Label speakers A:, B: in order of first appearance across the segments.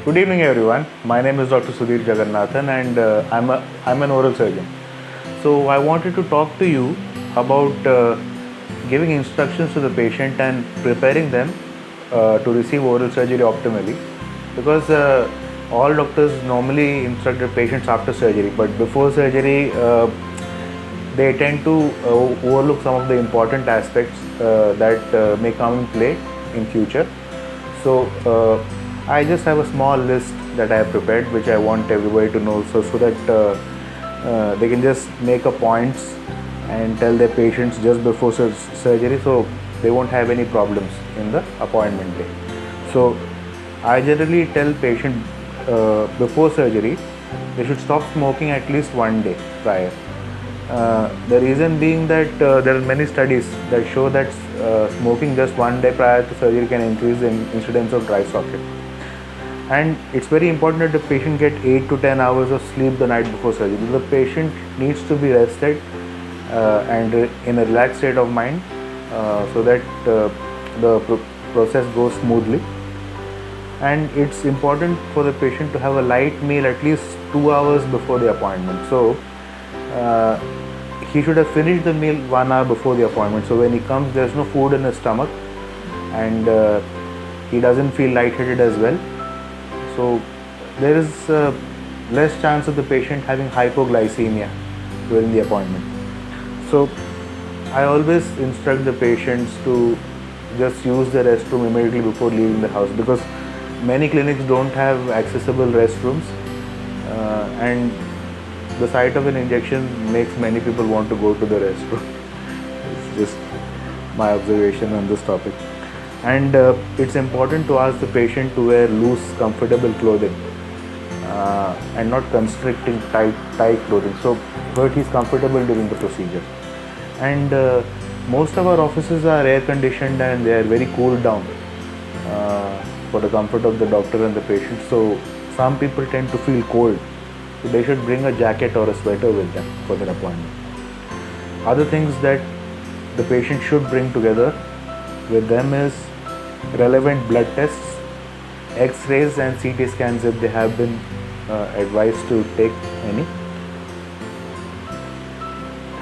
A: Good evening, everyone. My name is Dr. Sudhir Jagannathan, and I'm an oral surgeon. So I wanted to talk to you about giving instructions to the patient and preparing them to receive oral surgery optimally, because all doctors normally instruct their patients after surgery, but before surgery they tend to overlook some of the important aspects that may come in play in future. So I just have a small list that I have prepared, which I want everybody to know, so that they can just make a points and tell their patients just before surgery, so they won't have any problems in the appointment day. So I generally tell patient before surgery they should stop smoking at least one day prior. The reason being that there are many studies that show that smoking just one day prior to surgery can increase the incidence of dry socket. And it's very important that the patient get 8 to 10 hours of sleep the night before surgery. The patient needs to be rested and in a relaxed state of mind, so that the process goes smoothly. And it's important for the patient to have a light meal at least 2 hours before the appointment. So he should have finished the meal 1 hour before the appointment, so when he comes there's no food in his stomach, and he doesn't feel lightheaded as well. So there is less chance of the patient having hypoglycemia during the appointment. So I always instruct the patients to just use the restroom immediately before leaving the house, because many clinics don't have accessible restrooms, and the sight of an injection makes many people want to go to the restroom. It's just my observation on this topic. And it's important to ask the patient to wear loose, comfortable clothing and not constricting tight clothing, so that he's comfortable during the procedure. And most of our offices are air conditioned and they are very cooled down for the comfort of the doctor and the patient. So some people tend to feel cold, so they should bring a jacket or a sweater with them for their appointment. Other things that the patient should bring together with them is relevant blood tests, X-rays and CT scans if they have been advised to take any.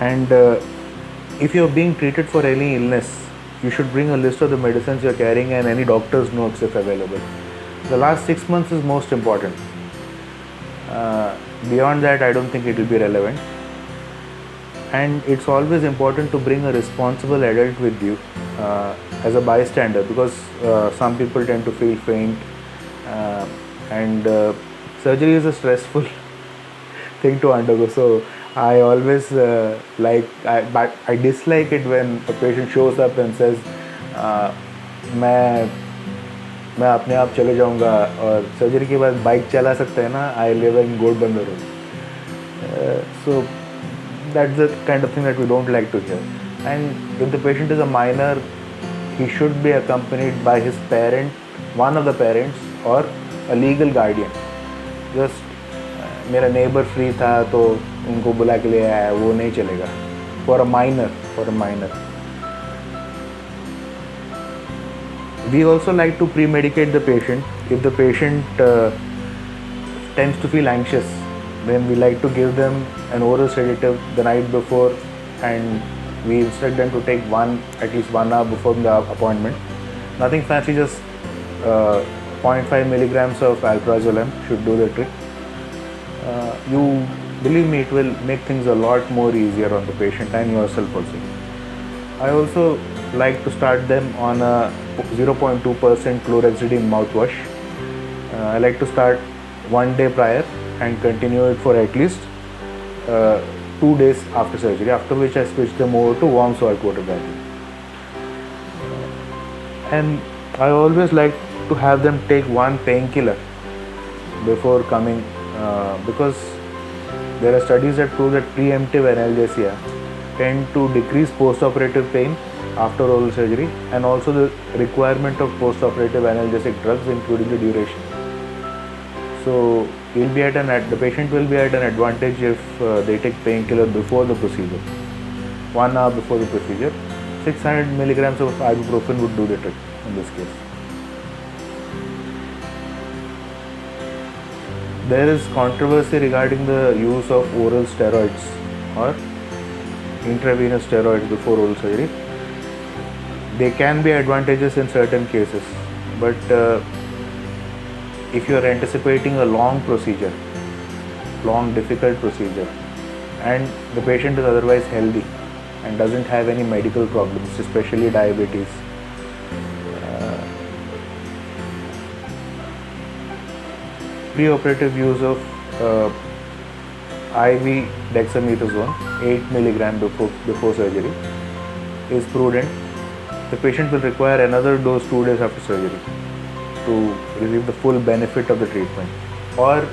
A: And if you are being treated for any illness, you should bring a list of the medicines you are carrying and any doctor's notes if available. The last 6 months is most important. Beyond that, I don't think it will be relevant. And it's always important to bring a responsible adult with you as a bystander, because some people tend to feel faint, and surgery is a stressful thing to undergo. So I always but I dislike it when a patient shows up and says, मैं अपने आप चले जाऊंगा और surgery के बाद bike चला सकते हैं ना, I live in Ghodbunder road. So that's the kind of thing that we don't like to hear. And if the patient is a minor, he should be accompanied by his parent, one of the parents, or a legal guardian. Just मेरा neighbor free था तो उनको बुला के ले आया, वो नहीं चलेगा. For a minor. We also like to pre-medicate the patient. If the patient tends to feel anxious, then we like to give them an oral sedative the night before, and we instruct them to take at least 1 hour before the appointment. Nothing fancy, just 0.5 milligrams of alprazolam should do the trick. You believe me, it will make things a lot more easier on the patient and yourself also. I also like to start them on a 0.2% chlorhexidine mouthwash. I like to start 1 day prior and continue it for at least 2 days after surgery, after which I switch them over to warm salt water bathing. And I always like to have them take one painkiller before coming, because there are studies that prove that preemptive analgesia tend to decrease post-operative pain after oral surgery, and also the requirement of post-operative analgesic drugs, including the duration. So the patient will be at an advantage if they take painkiller before the procedure, 1 hour before the procedure. 600 milligrams of ibuprofen would do the trick in this case. there is controversy regarding the use of oral steroids or intravenous steroids before oral surgery. They can be advantageous in certain cases, but if you are anticipating a long procedure, long difficult procedure, and the patient is otherwise healthy and doesn't have any medical problems, especially diabetes, preoperative use of IV dexamethasone 8 milligram before surgery is prudent. The patient will require another dose 2 days after surgery to receive the full benefit of the treatment. Or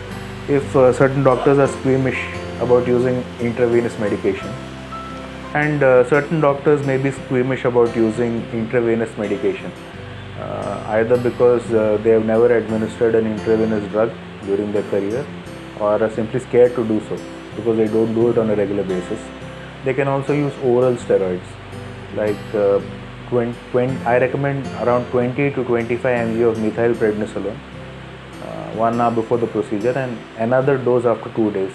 A: if certain doctors are squeamish about using intravenous medication, and certain doctors may be squeamish about using intravenous medication, either because they have never administered an intravenous drug during their career, or are simply scared to do so because they don't do it on a regular basis. They can also use oral steroids, like I recommend around 20 to 25 mg of methylprednisolone 1 hour before the procedure and another dose after 2 days.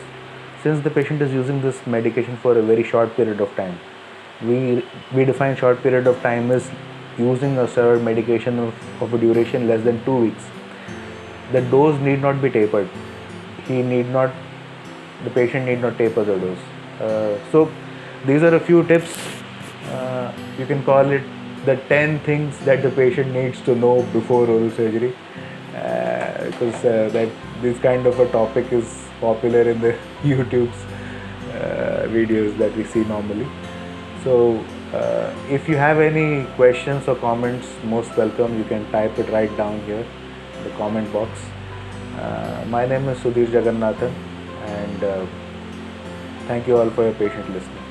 A: Since the patient is using this medication for a very short period of time, we define short period of time as using a steroid medication of a duration less than 2 weeks. The dose need not be tapered. The patient need not taper the dose. So these are a few tips. You can call it the 10 things that the patient needs to know before oral surgery, because that this kind of a topic is popular in the YouTube's videos that we see normally. So if you have any questions or comments, most welcome. You can type it right down here in the comment box. My name is Sudhir Jagannathan, and thank you all for your patient listening.